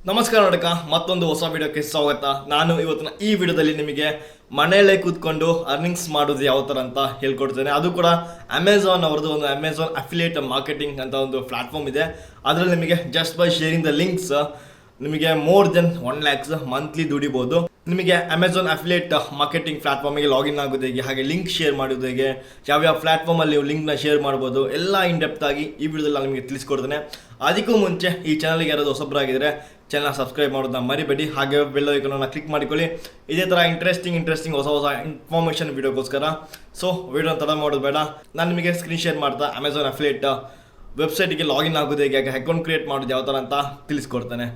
ನಮಸ್ಕಾರ ನಡಕ ಮತ್ತೊಂದು ಹೊಸ ವಿಡಿಯೋಕ್ಕೆ ಸ್ವಾಗತ. ನಾನು ಇವತ್ತಿನ ಈ ವಿಡಿಯೋದಲ್ಲಿ ನಿಮಗೆ ಮನೆಯಲ್ಲೇ ಕೂತ್ಕೊಂಡು ಅರ್ನಿಂಗ್ಸ್ ಮಾಡೋದು ಯಾವ ಥರ ಅಂತ ಹೇಳ್ಕೊಡ್ತೇನೆ. ಅದು ಕೂಡ ಅಮೆಝಾನ್ ಅವ್ರದ್ದು ಒಂದು ಅಮೆಝಾನ್ ಅಫಿಲಿಯೇಟ್ ಮಾರ್ಕೆಟಿಂಗ್ ಅಂತ ಒಂದು ಪ್ಲಾಟ್ಫಾರ್ಮ್ ಇದೆ. ಅದರಲ್ಲಿ ನಿಮಗೆ just by sharing the links ನಿಮಗೆ ಮೋರ್ ದೆನ್ 1 lakhs ಮಂತ್ಲಿ ದುಡಿಬೋದು. ನಿಮಗೆ ಅಮೆಝಾನ್ ಅಫಿಲಿಯೇಟ್ ಮಾರ್ಕೆಟಿಂಗ್ ಪ್ಲಾಟ್ಫಾರ್ಮಿಗೆ ಲಾಗಿನ್ ಆಗೋದು ಹೇಗೆ, ಹಾಗೆ ಲಿಂಕ್ ಶೇರ್ ಮಾಡೋದು ಹೇಗೆ, ಯಾವ್ಯಾವ ಪ್ಲಾಟ್ಫಾರ್ಮಲ್ಲಿ ನೀವು ಲಿಂಕ್ನ ಶೇರ್ ಮಾಡ್ಬೋದು, ಎಲ್ಲ ಇನ್ ಡೆಪ್ತ್ ಆಗಿ ಈ ವಿಡಿಯೋದಲ್ಲಿ ನಾನು ನಿಮಗೆ ತಿಳಿಸ್ಕೊಡ್ತೇನೆ. ಅದಕ್ಕೂ ಮುಂಚೆ ಈ ಚಾನಲ್ಗೆ ಯಾರಾದರೂ ಹೊಸಬರಾಗಿದ್ದರೆ ಚಾನಲ್ ಸಬ್ಸ್ಕ್ರೈಬ್ ಮಾಡೋದನ್ನ ಮರಿಬೇಡಿ. ಹಾಗೆ ಬೆಲ್ ಐಕಾನನ್ನು ಕ್ಲಿಕ್ ಮಾಡಿಕೊಳ್ಳಿ ಇದೇ ಥರ ಇಂಟ್ರೆಸ್ಟಿಂಗ್ ಹೊಸ ಇನ್ಫಾರ್ಮೇಷನ್ ವಿಡಿಯೋಗೋಸ್ಕರ. ಸೊ ವಿಡಿಯೋನ ತಡ ಮಾಡೋದು ಬೇಡ, ನಾನು ನಿಮಗೆ ಸ್ಕ್ರೀನ್ ಶೇರ್ ಮಾಡ್ತಾ ಅಮೆಝಾನ್ ಅಫಿಲಿಯೇಟ್ ವೆಬ್ಸೈಟಿಗೆ ಲಾಗಿನ್ ಆಗೋದು ಹೇಗೆ, ಹಾಗೆ ಅಕೌಂಟ್ ಕ್ರಿಯೇಟ್ ಮಾಡೋದು ಯಾವ ಥರ ಅಂತ ತಿಳಿಸ್ಕೊಡ್ತೇನೆ.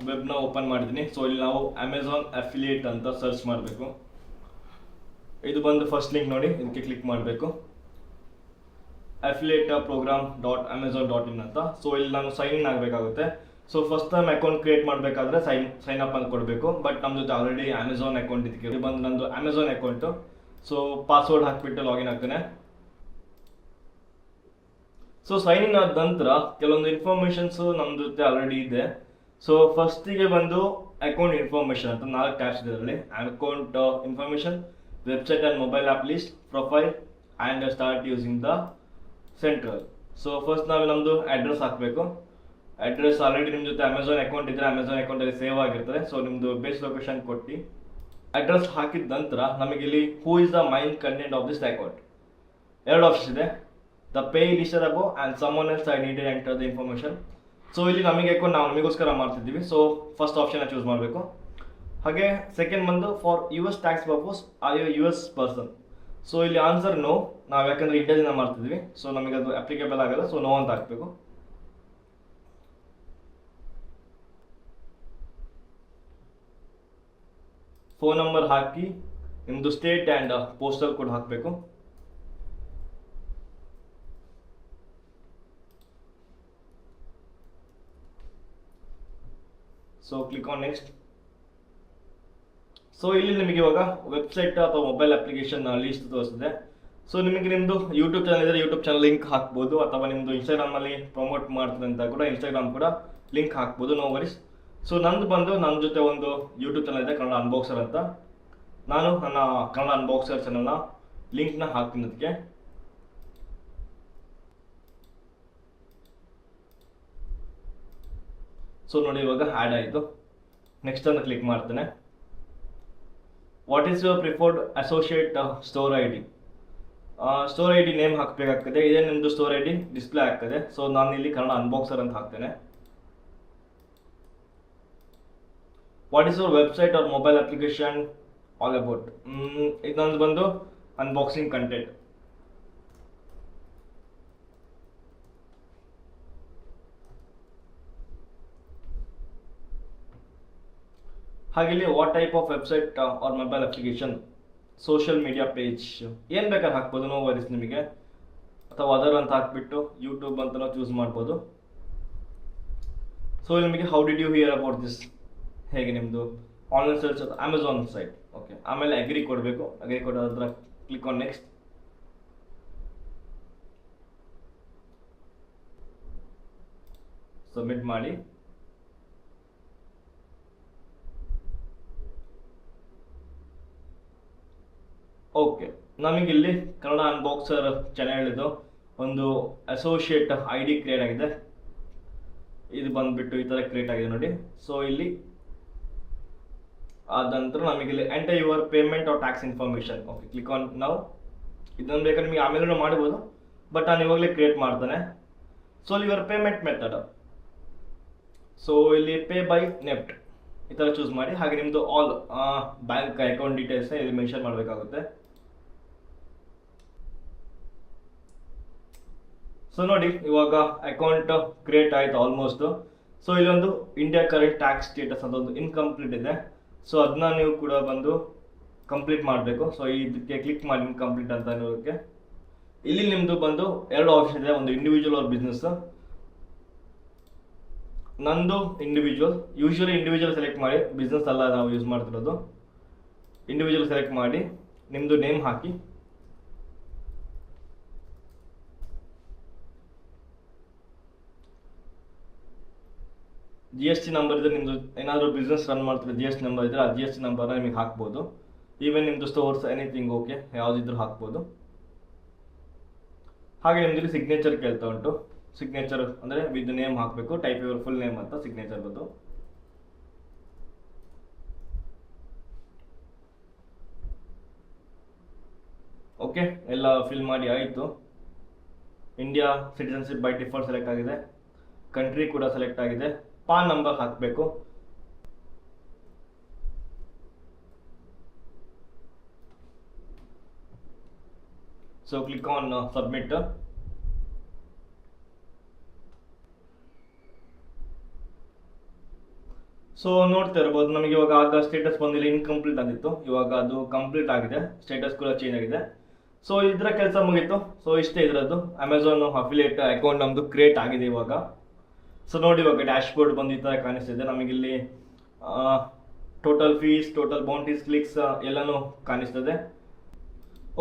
ವೆಬ್ನ ಓಪನ್ ಮಾಡಿದ್ದೀನಿ. ಸೊ ಇಲ್ಲಿ ನಾವು ಅಮೆಝಾನ್ ಅಫಿಲಿಯೇಟ್ ಅಂತ ಸರ್ಚ್ ಮಾಡಬೇಕು. ಇದು ಬಂದು ಫಸ್ಟ್ ಲಿಂಕ್ ನೋಡಿ, ಇದಕ್ಕೆ ಕ್ಲಿಕ್ ಮಾಡಬೇಕು. ಅಫಿಲಿಯೇಟ್ ಪ್ರೋಗ್ರಾಮ್ .amazon.in ಅಂತ. ಸೊ ಇಲ್ಲಿ ನಾನು ಸೈನ್ ಇನ್ ಆಗಬೇಕಾಗುತ್ತೆ. So first time account create ಮಾಡಬೇಕಾದ್ರೆ ಸೈನ್ ಅಪ್ ಅಂತ ಕೊಡಬೇಕು. ಬಟ್ ನಮ್ಮ ಜೊತೆ ಆಲ್ರೆಡಿ ಅಮೆಝಾನ್ ಅಕೌಂಟ್ ಇದಕ್ಕೆ ಬಂದು ನಂದು ಅಮೆಝಾನ್ ಅಕೌಂಟು. ಸೊ ಪಾಸ್ವರ್ಡ್ ಹಾಕಿಬಿಟ್ಟು ಲಾಗಿನ್ ಆಗ್ತೇನೆ. ಸೊ ಸೈನ್ ಇನ್ ಆದ ನಂತರ ಕೆಲವೊಂದು ಇನ್ಫಾರ್ಮೇಷನ್ಸ್ ನಮ್ಮ ಜೊತೆ ಆಲ್ರೆಡಿ ಇದೆ. ಸೊ ಫಸ್ಟಿಗೆ ಬಂದು ಅಕೌಂಟ್ ಇನ್ಫಾರ್ಮೇಷನ್ ಅಂತ 4 ಟ್ಯಾಬ್ಸ್ ಇದೆ. ಅದರಲ್ಲಿ account information, website and mobile app list, profile and start using the central. So first ನಾವು ನಮ್ಮದು ಅಡ್ರೆಸ್ ಹಾಕಬೇಕು. ಅಡ್ರೆಸ್ ಆಲ್ರೆಡಿ ನಿಮ್ಮ ಜೊತೆ ಅಮೆಝಾನ್ ಅಕೌಂಟ್ ಇದ್ದರೆ ಅಮೆಝಾನ್ ಅಕೌಂಟಲ್ಲಿ ಸೇವ್ ಆಗಿರ್ತದೆ. ಸೊ ನಿಮ್ಮದು ಬೇಸ್ ಲೊಕೇಶನ್ ಕೊಟ್ಟು ಅಡ್ರೆಸ್ ಹಾಕಿದ ನಂತರ ನಮಗೆ ಇಲ್ಲಿ who is the main content of this account 2 option ಇದೆ. The payee lister above and someone else I needed enter the information. So ಇಲ್ಲಿ ನಮಗೆ ಅಕೌಂಟ್ ನಾವು ನಮಗೋಸ್ಕರ ಮಾಡ್ತಿದ್ದೀವಿ. ಸೊ ಫಸ್ಟ್ ಆಪ್ಷನ್ನ ಚೂಸ್ ಮಾಡಬೇಕು. ಹಾಗೆ ಸೆಕೆಂಡ್ ಬಂದು for US tax purpose are you US person. So ಇಲ್ಲಿ ಆನ್ಸರ್ ನೋ, ನಾವು ಯಾಕಂದರೆ ಇಂಡಿಯಾದಿಂದ ಮಾಡ್ತಿದ್ವಿ. ಸೊ ನಮಗೆ ಅದು ಅಪ್ಲಿಕೇಬಲ್ ಆಗಲ್ಲ. ಸೊ ನೋ ಅಂತ ಹಾಕಬೇಕು. ಫೋನ್ ನಂಬರ್ ಹಾಕಿ ನಿಮ್ಮದು ಸ್ಟೇಟ್ ಆ್ಯಂಡ್ ಪೋಸ್ಟಲ್ ಕೋಡ್ ಹಾಕಬೇಕು. So click on next. So ಇಲ್ಲಿ ನಿಮಗೆ ಇವಾಗ ವೆಬ್ಸೈಟ್ ಅಥವಾ ಮೊಬೈಲ್ ಅಪ್ಲಿಕೇಶನ್ ಲೀಸ್ಟ್ ತೋರಿಸಿದೆ. ಸೊ ನಿಮಗೆ ನಿಮ್ಮದು ಯೂಟ್ಯೂಬ್ ಚಾನಲ್ ಇದ್ದರೆ ಯೂಟ್ಯೂಬ್ ಚಾನಲ್ ಲಿಂಕ್ ಹಾಕ್ಬೋದು, ಅಥವಾ ನಿಮ್ಮದು ಇನ್ಸ್ಟಾಗ್ರಾಮಲ್ಲಿ ಪ್ರಮೋಟ್ ಮಾಡ್ತದೆ ಅಂತ ಕೂಡ ಇನ್ಸ್ಟಾಗ್ರಾಮ್ ಕೂಡ ಲಿಂಕ್ ಹಾಕ್ಬೋದು, ನೋ ವರೀಸ್. ಸೊ ನಂದು ಬಂದು ನನ್ನ ಜೊತೆ ಒಂದು ಯೂಟ್ಯೂಬ್ ಚಾನಲ್ ಇದೆ, ಕನ್ನಡ ಅನ್ಬಾಕ್ಸರ್ ಅಂತ. ನಾನು ನನ್ನ ಕನ್ನಡ ಅನ್ಬಾಕ್ಸರ್ ಚಾನಲ್ನ ಲಿಂಕ್ನ ಹಾಕ್ತೀನಿ ಅದಕ್ಕೆ. ಸೊ ನೋಡಿ ಇವಾಗ ಆ್ಯಡ್ ಆಯಿತು. ನೆಕ್ಸ್ಟ್ ಅಂತ ಕ್ಲಿಕ್ ಮಾಡ್ತೇನೆ. What is your preferred associate store I D. Store I D name ಹಾಕಬೇಕಾಗ್ತದೆ. ಇದೇ ನಿಮ್ಮದು ಸ್ಟೋರ್ ಐ ಡಿ ಡಿಸ್ಪ್ಲೇ ಆಗ್ತದೆ. ಸೊ ನಾನು ಇಲ್ಲಿ ಕನ್ನಡ ಅನ್ಬಾಕ್ಸರ್ ಅಂತ ಹಾಕ್ತೇನೆ. What is your website or mobile application all about. ಇದೊಂದು ಬಂದು ಅನ್ಬಾಕ್ಸಿಂಗ್ ಕಂಟೆಂಟ್. ಹಾಗೆ ಇಲ್ಲಿ what type of website or mobile application, social media page, ಏನು ಬೇಕಾದ್ರೆ ಹಾಕ್ಬೋದು, ನೋ ವರೀಸ್ ನಿಮಗೆ. ಅಥವಾ ಅದರ್ ಅಂತ ಹಾಕ್ಬಿಟ್ಟು ಯೂಟ್ಯೂಬ್ ಅಂತ ಚೂಸ್ ಮಾಡ್ಬೋದು. ಸೊ ನಿಮಗೆ how did you hear about this, ಹೇಗೆ ನಿಮ್ಮದು online search Amazon site. Okay, ಆಮೇಲೆ ಅಗ್ರಿ ಕೊಡಬೇಕು. ಅಗ್ರಿ ಕೊಡೋದ್ರ ಹತ್ರ ಕ್ಲಿಕ್ ಆನ್ ನೆಕ್ಸ್ಟ್. ಸಬ್ಮಿಟ್ ಮಾಡಿ. ಓಕೆ, ನಮಗಿಲ್ಲಿ ಕನ್ನಡ ಅನ್ಬಾಕ್ಸರ್ ಚಾನಲ್ದು ಒಂದು ಅಸೋಸಿಯೇಟ್ ಐ ಡಿ ಕ್ರಿಯೇಟ್ ಆಗಿದೆ. ಇದು ಬಂದುಬಿಟ್ಟು ಈ ಥರ ಕ್ರಿಯೇಟ್ ಆಗಿದೆ ನೋಡಿ. ಸೊ ಇಲ್ಲಿ ಆದ ನಂತರ ನಮಗಿಲ್ಲಿ enter your payment or tax information. Okay, click on ನಾವು. ಇದನ್ನು ಬೇಕಾದ್ರೆ ನಿಮಗೆ ಆಮೇಲೆ ಮಾಡ್ಬೋದು, ಬಟ್ ನಾನು ಇವಾಗಲೇ ಕ್ರಿಯೇಟ್ ಮಾಡ್ತೇನೆ. ಸೊ ಇಲ್ಲಿ ಯುವರ್ ಪೇಮೆಂಟ್ ಮೆಥಡ್. ಸೊ ಇಲ್ಲಿ ಪೇ ಬೈ ನೆಫ್ಟ್ ಈ ಥರ ಚೂಸ್ ಮಾಡಿ. ಹಾಗೆ ನಿಮ್ಮದು ಆಲ್ ಬ್ಯಾಂಕ್ ಅಕೌಂಟ್ ಡೀಟೇಲ್ಸ್ನ ಇಲ್ಲಿ ಮೆನ್ಷನ್ ಮಾಡಬೇಕಾಗುತ್ತೆ. ಸೊ ನೋಡಿ ಇವಾಗ ಅಕೌಂಟ್ ಕ್ರಿಯೇಟ್ ಆಯಿತು ಆಲ್ಮೋಸ್ಟ್. ಸೊ ಇಲ್ಲೊಂದು ಇಂಡಿಯಾ ಕರೆಂಟ್ ಟ್ಯಾಕ್ಸ್ ಸ್ಟೇಟಸ್ ಅಂತ ಒಂದು ಇನ್ಕಂಪ್ಲೀಟ್ ಇದೆ. ಸೊ ಅದನ್ನ ನೀವು ಕೂಡ ಬಂದು ಕಂಪ್ಲೀಟ್ ಮಾಡಬೇಕು. ಸೊ ಇದಕ್ಕೆ ಕ್ಲಿಕ್ ಮಾಡಿ ಇನ್ಕಂಪ್ಲೀಟ್ ಅಂತ ಅನ್ನೋದಕ್ಕೆ. ಇಲ್ಲಿ ನಿಮ್ಮದು ಬಂದು 2 ಆಪ್ಷನ್ ಇದೆ, ಒಂದು ಇಂಡಿವಿಜುವಲ್ ಆರ್ ಬಿಸ್ನೆಸ್. ನಂದು ಇಂಡಿವಿಜುವಲ್. ಯೂಶ್ವಲಿ ಇಂಡಿವಿಜುವಲ್ ಸೆಲೆಕ್ಟ್ ಮಾಡಿ, ಬಿಸ್ನೆಸ್ ಅಲ್ಲ ನಾವು ಯೂಸ್ ಮಾಡ್ತಿರೋದು. ಇಂಡಿವಿಜುವಲ್ ಸೆಲೆಕ್ಟ್ ಮಾಡಿ ನಿಮ್ಮದು ನೇಮ್ ಹಾಕಿ. GST ನಂಬರ್ ಇದ್ರೆ ನಿಮ್ಮದು ಏನಾದರೂ ಬಿಸ್ನೆಸ್ ರನ್ ಮಾಡ್ತಾರೆ GST ನಂಬರ್ ಇದ್ದರೆ ಆ GST ನಂಬರ್ನ ನಿಮಗೆ ಹಾಕ್ಬೋದು. ಈವನ್ ನಿಮ್ಮದು ಸ್ಟೋರ್ಸ್ ಎನಿಥಿಂಗ್ ಓಕೆ ಯಾವುದಿದ್ರೂ ಹಾಕ್ಬೋದು. ಹಾಗೆ ನಿಮ್ಮಲ್ಲಿ ಸಿಗ್ನೇಚರ್ ಕೇಳ್ತಾ ಉಂಟು. ಸಿಗ್ನೇಚರ್ ಅಂದರೆ ವಿತ್ ನೇಮ್ ಹಾಕಬೇಕು, ಟೈಪ್ ಯುವರ್ ಫುಲ್ ನೇಮ್ ಅಂತ ಸಿಗ್ನೇಚರ್ ಬಂದು. ಓಕೆ, ಎಲ್ಲ ಫಿಲ್ ಮಾಡಿ ಆಯಿತು. India citizenship by default select ಆಗಿದೆ, ಕಂಟ್ರಿ ಕೂಡ ಸೆಲೆಕ್ಟ್ ಆಗಿದೆ. ಪಾನ್ ನಂಬರ್ ಹಾಕಬೇಕು. So click on submit. So ನೋಡ್ತಾ ಇರ್ಬೋದು, ನಮಗೆ ಇವಾಗ ಆಗ ಸ್ಟೇಟಸ್ ಬಂದಿಲ್ಲ, ಇನ್ಕಂಪ್ಲೀಟ್ ಆಗಿತ್ತು. ಇವಾಗ ಅದು ಕಂಪ್ಲೀಟ್ ಆಗಿದೆ, ಸ್ಟೇಟಸ್ ಕೂಡ ಚೇಂಜ್ ಆಗಿದೆ. ಸೊ ಇದರ ಕೆಲಸ ಮುಗೀತು. ಸೊ ಇಷ್ಟೇ ಇದರದ್ದು ಅಮೆಝಾನ್ ಅಫಿಲಿಯೇಟ್ ಅಕೌಂಟ್ ನಮ್ಮದು ಕ್ರಿಯೇಟ್ ಆಗಿದೆ ಇವಾಗ. ಸೊ ನೋಡಿ, ಇವಾಗ ಡ್ಯಾಶ್ ಬೋರ್ಡ್ ಬಂದು ಈ ಥರ ಕಾಣಿಸ್ತಿದೆ. ನಮಗಿಲ್ಲಿ ಟೋಟಲ್ ಫೀಸ್, ಟೋಟಲ್ ಬೌಂಟೀಸ್, ಕ್ಲಿಕ್ಸ್ ಎಲ್ಲನೂ ಕಾಣಿಸ್ತದೆ.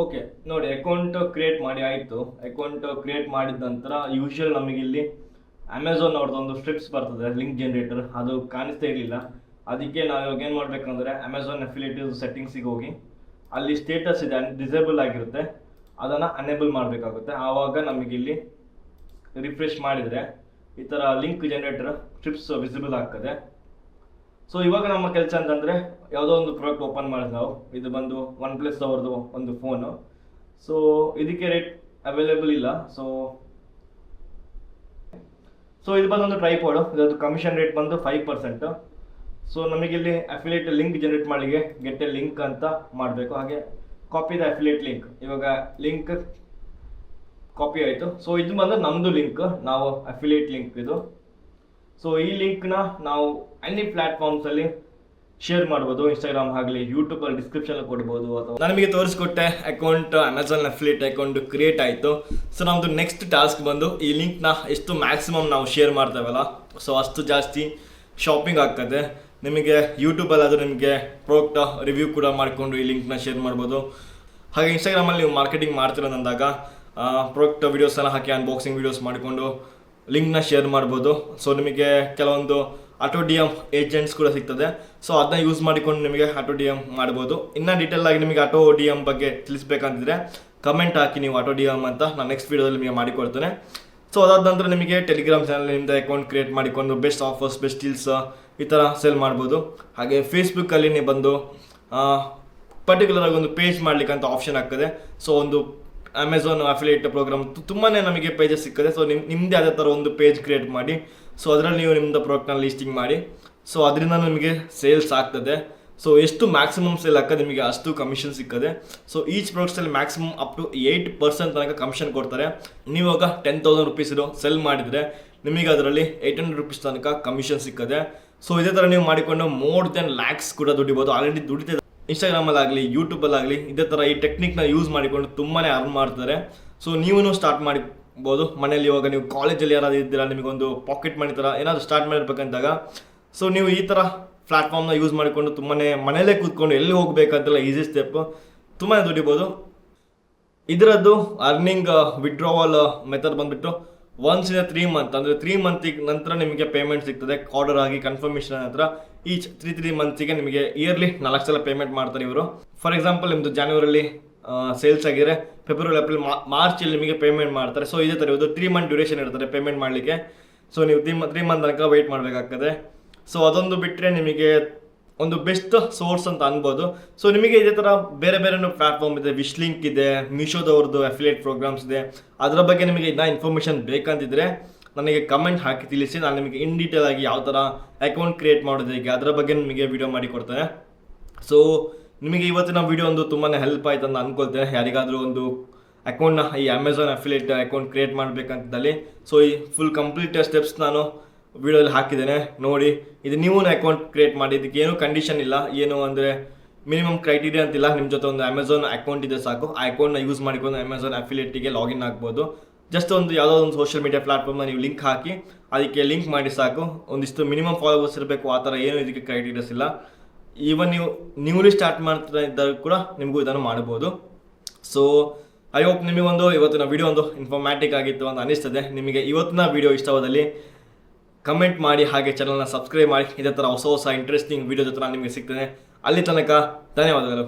ಓಕೆ ನೋಡಿ, ಅಕೌಂಟ್ ಕ್ರಿಯೇಟ್ ಮಾಡಿ ಆಯಿತು. ಅಕೌಂಟ್ ಕ್ರಿಯೇಟ್ ಮಾಡಿದ ನಂತರ ಯೂಶುವಲ್ ನಮಗಿಲ್ಲಿ ಅಮೆಝಾನ್ ಅವ್ರದ್ದೊಂದು ಸ್ಟ್ರಿಪ್ಸ್ ಬರ್ತದೆ, ಲಿಂಕ್ ಜನರೇಟರ್, ಅದು ಕಾಣಿಸ್ತಾ ಇರಲಿಲ್ಲ. ಅದಕ್ಕೆ ನಾವು ಇವಾಗ ಏನು ಮಾಡಬೇಕಂದ್ರೆ ಅಮೆಝಾನ್ ಅಫಿಲಿಯೇಟಿವ್ ಸೆಟ್ಟಿಂಗ್ಸಿಗೆ ಹೋಗಿ ಅಲ್ಲಿ ಸ್ಟೇಟಸ್ ಇದೆ ಡಿಸೇಬಲ್ ಆಗಿರುತ್ತೆ, ಅದನ್ನು ಅನೇಬಲ್ ಮಾಡಬೇಕಾಗುತ್ತೆ. ಆವಾಗ ನಮಗಿಲ್ಲಿ ರಿಫ್ರೆಶ್ ಮಾಡಿದರೆ ಈ ಥರ ಲಿಂಕ್ ಜನರೇಟರ್ ಸ್ಟ್ರಿಪ್ಸ್ ವಿಸಿಬಲ್ ಆಗ್ತದೆ. ಸೊ ಇವಾಗ ನಮ್ಮ ಕೆಲಸ ಅಂತಂದರೆ ಯಾವುದೋ ಒಂದು ಪ್ರಾಡಕ್ಟ್ ಓಪನ್ ಮಾಡಿದ್ರೆ ನಾವು, ಇದು ಬಂದು OnePlus ಅವ್ರದ್ದು ಒಂದು ಫೋನು. ಸೊ ಇದಕ್ಕೆ ರೇಟ್ ಅವೈಲೇಬಲ್ ಇಲ್ಲ. ಸೊ ಇದು ಬಂದೊಂದು ಟ್ರೈಪಾಡು, ಇದರದ್ದು ಕಮಿಷನ್ ರೇಟ್ ಬಂದು 5%. ಸೊ ನಮಗಿಲ್ಲಿ ಅಫಿಲಿಯೇಟ್ ಲಿಂಕ್ ಜನರೇಟ್ ಮಾಡಲಿಕ್ಕೆ ಗೆಟ್ ಎ ಲಿಂಕ್ ಅಂತ ಮಾಡಬೇಕು. ಹಾಗೆ ಕಾಪಿ ದ ಅಫಿಲಿಯೇಟ್ ಲಿಂಕ್, ಇವಾಗ ಲಿಂಕ್ ಕಾಪಿ ಆಯಿತು. ಸೊ ಇದು ಬಂದು ನಮ್ಮದು ಲಿಂಕ್, ನಾವು ಅಫಿಲಿಯೇಟ್ ಲಿಂಕ್ ಇದು. ಸೊ ಈ ಲಿಂಕ್ನ ನಾವು ಎನಿ ಪ್ಲಾಟ್ಫಾರ್ಮ್ಸಲ್ಲಿ ಶೇರ್ ಮಾಡ್ಬೋದು, ಇನ್ಸ್ಟಾಗ್ರಾಮ್ ಆಗಲಿ, ಯೂಟ್ಯೂಬಲ್ಲಿ ಡಿಸ್ಕ್ರಿಪ್ಷನ್ ಕೊಡ್ಬೋದು. ಅಥವಾ ನನಗೆ ತೋರಿಸ್ಕೊಟ್ಟೆ account Amazon affiliate account create ಆಯಿತು. ಸೊ ನಮ್ಮದು ನೆಕ್ಸ್ಟ್ ಟಾಸ್ಕ್ ಬಂದು ಈ ಲಿಂಕ್ನ ಎಷ್ಟು ಮ್ಯಾಕ್ಸಿಮಮ್ ನಾವು ಶೇರ್ ಮಾಡ್ತೇವಲ್ಲ, ಸೊ ಅಷ್ಟು ಜಾಸ್ತಿ ಶಾಪಿಂಗ್ ಆಗ್ತದೆ. ನಿಮಗೆ ಯೂಟ್ಯೂಬಲ್ಲಾದರೂ ನಿಮಗೆ ಪ್ರಾಡಕ್ಟ್ ರಿವ್ಯೂ ಕೂಡ ಮಾಡಿಕೊಂಡು ಈ ಲಿಂಕ್ನ ಶೇರ್ ಮಾಡ್ಬೋದು. ಹಾಗೆ ಇನ್ಸ್ಟಾಗ್ರಾಮಲ್ಲಿ ನೀವು ಮಾರ್ಕೆಟಿಂಗ್ ಮಾಡ್ತಿರೋದಂದಾಗ ಪ್ರಾಡಕ್ಟ್ ವೀಡಿಯೋಸ್ ಎಲ್ಲ ಹಾಕಿ ಅನ್ಬಾಕ್ಸಿಂಗ್ ವೀಡಿಯೋಸ್ ಮಾಡಿಕೊಂಡು ಲಿಂಕ್ನ ಶೇರ್ ಮಾಡ್ಬೋದು. ಸೊ ನಿಮಗೆ ಕೆಲವೊಂದು ಆಟೋ ಡಿ ಎಮ್ ಏಜೆಂಟ್ಸ್ ಕೂಡ ಸಿಗ್ತದೆ. ಸೊ ಅದನ್ನ ಯೂಸ್ ಮಾಡಿಕೊಂಡು ನಿಮಗೆ ಆಟೋ ಡಿ ಎಮ್ ಮಾಡ್ಬೋದು. ಇನ್ನೂ ಡೀಟೇಲ್ ಆಗಿ ನಿಮಗೆ ಆಟೋ ಡಿ ಎಮ್ ಬಗ್ಗೆ ತಿಳಿಸ್ಬೇಕಂತಿದ್ರೆ ಕಮೆಂಟ್ ಹಾಕಿ ನೀವು ಆಟೋ ಡಿ ಎಮ್ ಅಂತ, ನಾನು ನೆಕ್ಸ್ಟ್ ವೀಡಿಯೋದಲ್ಲಿ ನಿಮಗೆ ಮಾಡಿಕೊಡ್ತೇನೆ. ಸೊ ಅದಾದ ನಂತರ ನಿಮಗೆ ಟೆಲಿಗ್ರಾಮ್ ಚಾನಲ್ ನಿಮ್ಮದು ಅಕೌಂಟ್ ಕ್ರಿಯೇಟ್ ಮಾಡಿಕೊಂಡು ಬೆಸ್ಟ್ ಆಫರ್ಸ್, ಬೆಸ್ಟ್ ಡೀಲ್ಸ್ ಈ ಥರ ಸೇಲ್ ಮಾಡ್ಬೋದು. ಹಾಗೆ ಫೇಸ್ಬುಕ್ಕಲ್ಲಿ ನೀವು ಬಂದು ಪರ್ಟಿಕ್ಯುಲರ್ ಆಗಿ ಒಂದು ಪೇಜ್ ಮಾಡಲಿಕ್ಕೆ ಅಂತ ಆಪ್ಷನ್ ಆಗ್ತದೆ. ಸೊ ಒಂದು ಅಮೆಝಾನ್ ಅಫಿಲಿಯೇಟ್ ಪ್ರೋಗ್ರಾಮ್ ತುಂಬಾ ನಮಗೆ ಪೇಜಸ್ ಸಿಗ್ತದೆ. ಸೊ ನಿಮ್ಮದೇ ಅದೇ ಥರ ಒಂದು ಪೇಜ್ ಕ್ರಿಯೇಟ್ ಮಾಡಿ, ಸೊ ಅದರಲ್ಲಿ ನೀವು ನಿಮ್ಮದು ಪ್ರಾಡಕ್ಟ್ನ ಲಿಸ್ಟಿಂಗ್ ಮಾಡಿ, ಸೊ ಅದರಿಂದ ನಿಮಗೆ ಸೇಲ್ಸ್ ಆಗ್ತದೆ. ಸೊ ಎಷ್ಟು ಮ್ಯಾಕ್ಸಿಮಮ್ ಸೇಲ್ ಆಗ್ತದೆ ನಿಮಗೆ ಅಷ್ಟು ಕಮಿಷನ್ ಸಿಗ್ತದೆ. ಸೊ ಈಚ್ ಪ್ರಾಡಕ್ಟ್ಸಲ್ಲಿ ಮ್ಯಾಕ್ಸಿಮಮ್ ಅಪ್ ಟು 8% ತನಕ ಕಮಿಷನ್ ಕೊಡ್ತಾರೆ. ನೀವಾಗ 10,000 ರುಪೀಸ್ ಇರೋ ಸೆಲ್ ಮಾಡಿದರೆ ನಿಮಗೆ ಅದರಲ್ಲಿ 800 ರುಪೀಸ್ ತನಕ ಕಮಿಷನ್ ಸಿಗ್ತದೆ. ಸೊ ಇದೇ ಥರ ನೀವು ಮಾಡಿಕೊಂಡು ಮೋರ್ ದೆನ್ ಲ್ಯಾಕ್ಸ್ ಕೂಡ ದುಡಿಬೋದು. ಆಲ್ರೆಡಿ ದುಡಿತಿದೆ ಇನ್ಸ್ಟಾಗ್ರಾಮಲ್ಲಾಗಲಿ, ಯೂಟ್ಯೂಬಲ್ಲಾಗಲಿ ಇದೇ ಥರ ಈ ಟೆಕ್ನಿಕ್ನ ಯೂಸ್ ಮಾಡಿಕೊಂಡು ತುಂಬಾ ಅರ್ನ್ ಮಾಡ್ತಾರೆ. ಸೊ ನೀವು ಸ್ಟಾರ್ಟ್ ಮಾಡಿಬೋದು ಮನೇಲಿ. ಇವಾಗ ನೀವು ಕಾಲೇಜಲ್ಲಿ ಯಾರಾದರೂ ಇದ್ದೀರಾ, ನಿಮಗೊಂದು ಪಾಕೆಟ್ ಮನಿ ಥರ ಏನಾದರೂ ಸ್ಟಾರ್ಟ್ ಮಾಡಿರ್ಬೇಕಂತಾಗ ಸೊ ನೀವು ಈ ಥರ ಪ್ಲಾಟ್ಫಾರ್ಮ್ನ ಯೂಸ್ ಮಾಡಿಕೊಂಡು ತುಂಬಾ ಮನೇಲೇ ಕೂತ್ಕೊಂಡು ಎಲ್ಲಿ ಹೋಗಬೇಕಂತೆಲ್ಲ ಈಸಿ ಸ್ಟೆಪ್ ತುಂಬಾ ದುಡಿಬೋದು. ಇದರದ್ದು ಅರ್ನಿಂಗ್ ವಿಡ್ರಾವಲ್ ಮೆಥಡ್ ಬಂದುಬಿಟ್ಟು ಒನ್ಸ್ ಇನ್ 3 ಮಂತ್, ಅಂದರೆ 3 ಮಂತಿಗೆ ನಂತರ ನಿಮಗೆ ಪೇಮೆಂಟ್ ಸಿಗ್ತದೆ. ಆರ್ಡರ್ ಆಗಿ ಕನ್ಫರ್ಮೇಷನ್ ನಂತರ ಈಚ್ 3 ಮಂತ್ಸಿಗೆ ನಿಮಗೆ ಇಯರ್ಲಿ 4 ಸಲ ಪೇಮೆಂಟ್ ಮಾಡ್ತಾರೆ ಇವರು. ಫಾರ್ ಎಕ್ಸಾಂಪಲ್ ನಿಮ್ಮದು ಜಾನ್ವರಿಯಲ್ಲಿ ಸೇಲ್ಸ್ ಆಗಿದ್ರೆ ಫೆಬ್ರವರಿ, ಏಪ್ರಿಲ್, ಮಾರ್ಚಲ್ಲಿ ನಿಮಗೆ ಪೇಮೆಂಟ್ ಮಾಡ್ತಾರೆ. ಸೊ ಇದೇ ಥರ ಇದು 3 ಮಂತ್ ಡ್ಯೂರೇಷನ್ ಇರ್ತದೆ ಪೇಮೆಂಟ್ ಮಾಡಲಿಕ್ಕೆ. ಸೊ ನೀವು 3 ಮಂತ್ ತನಕ ವೆಯ್ಟ್ ಮಾಡಬೇಕಾಗ್ತದೆ. ಸೊ ಅದೊಂದು ಬಿಟ್ಟರೆ ನಿಮಗೆ ಒಂದು ಬೆಸ್ಟ್ ಸೋರ್ಸ್ ಅಂತ ಅನ್ಬೋದು. ಸೊ ನಿಮಗೆ ಇದೇ ಥರ ಬೇರೆ ಬೇರೆ ಪ್ಲಾಟ್ಫಾರ್ಮ್ ಇದೆ, ವಿಶ್ ಲಿಂಕ್ ಇದೆ, ಮೀಶೋದವ್ರದ್ದು ಅಫಿಲಿಯೇಟ್ ಪ್ರೋಗ್ರಾಮ್ಸ್ ಇದೆ. ಅದರ ಬಗ್ಗೆ ನಿಮಗೆ ಇನ್ನೂ ಇನ್ಫಾರ್ಮೇಷನ್ ಬೇಕಂತಿದ್ರೆ ನನಗೆ ಕಮೆಂಟ್ ಹಾಕಿ ತಿಳಿಸಿ. ನಾನು ನಿಮಗೆ ಇನ್ ಡೀಟೇಲ್ ಆಗಿ ಯಾವ ಥರ ಅಕೌಂಟ್ ಕ್ರಿಯೇಟ್ ಮಾಡೋದು ಹೇಗೆ ಅದರ ಬಗ್ಗೆ ನಿಮಗೆ ವಿಡಿಯೋ ಮಾಡಿ ಕೊಡ್ತೇನೆ. ಸೊ ನಿಮಗೆ ಇವತ್ತಿನ ವಿಡಿಯೋ ಒಂದು ತುಂಬಾ ಹೆಲ್ಪ್ ಆಯ್ತು ಅಂತ ಅನ್ಕೊಳ್ತೇನೆ. ಯಾರಿಗಾದರೂ ಒಂದು ಅಕೌಂಟ್ನ ಈ ಅಮೆಝಾನ್ ಅಫಿಲಿಯೇಟ್ ಅಕೌಂಟ್ ಕ್ರಿಯೇಟ್ ಮಾಡಬೇಕಂತಲ್ಲಿ ಸೊ ಈ ಫುಲ್ ಕಂಪ್ಲೀಟ್ ಸ್ಟೆಪ್ಸ್ ನಾನು ವಿಡಿಯೋದಲ್ಲಿ ಹಾಕಿದ್ದೇನೆ ನೋಡಿ. ಇದು ನೀವು ಅಕೌಂಟ್ ಕ್ರಿಯೇಟ್ ಮಾಡಿ, ಇದಕ್ಕೆ ಏನೂ ಕಂಡೀಷನ್ ಇಲ್ಲ, ಏನು ಅಂದರೆ ಮಿನಿಮಮ್ ಕ್ರೈಟೀರಿಯಾ ಅಂತಿಲ್ಲ. ನಿಮ್ಮ ಜೊತೆ ಒಂದು ಅಮೆಝಾನ್ ಅಕೌಂಟ್ ಇದೆ ಸಾಕು. ಆ ಅಕೌಂಟ್ನ ಯೂಸ್ ಮಾಡಿಕೊಂಡು ಅಮೆಝಾನ್ ಅಫಿಲಿಯೇಟಿಗೆ ಲಾಗಿನ್ ಆಗ್ಬೋದು. ಜಸ್ಟ್ ಒಂದು ಯಾವುದೋ ಒಂದು ಸೋಷಿಯಲ್ ಮೀಡಿಯಾ ಪ್ಲಾಟ್ಫಾರ್ಮ್ನ ನೀವು ಲಿಂಕ್ ಹಾಕಿ ಅದಕ್ಕೆ ಲಿಂಕ್ ಮಾಡಿ ಸಾಕು. ಒಂದಿಷ್ಟು ಮಿನಿಮಮ್ ಫಾಲೋವರ್ಸ್ ಇರಬೇಕು, ಆ ಥರ ಏನು ಇದಕ್ಕೆ ಕ್ರೈಟೀರಿಯಾಸ್ ಇಲ್ಲ. ಈವನ್ ನೀವು ನ್ಯೂಲಿ ಸ್ಟಾರ್ಟ್ ಮಾಡ್ತಾ ಇದ್ದಾಗ ಕೂಡ ನಿಮಗೂ ಇದನ್ನು ಮಾಡ್ಬೋದು. ಸೊ ಐ ಹೋಪ್ ನಿಮಗೊಂದು ಇವತ್ತಿನ ವಿಡಿಯೋ ಒಂದು ಇನ್ಫಾರ್ಮ್ಯಾಟಿಕ್ ಆಗಿತ್ತು ಅಂತ ಅನಿಸ್ತದೆ. ನಿಮಗೆ ಇವತ್ತಿನ ವಿಡಿಯೋ ಇಷ್ಟವಾದಲ್ಲಿ ಕಮೆಂಟ್ ಮಾಡಿ, ಹಾಗೆ ಚಾನಲ್ನ ಸಬ್ಸ್ಕ್ರೈಬ್ ಮಾಡಿ. ಇದೇ ಥರ ಹೊಸ ಇಂಟ್ರೆಸ್ಟಿಂಗ್ ವೀಡಿಯೋ ಜೊತೆ ನಾನು ನಿಮಗೆ ಸಿಗ್ತೇನೆ. ಅಲ್ಲಿ ತನಕ ಧನ್ಯವಾದಗಳು.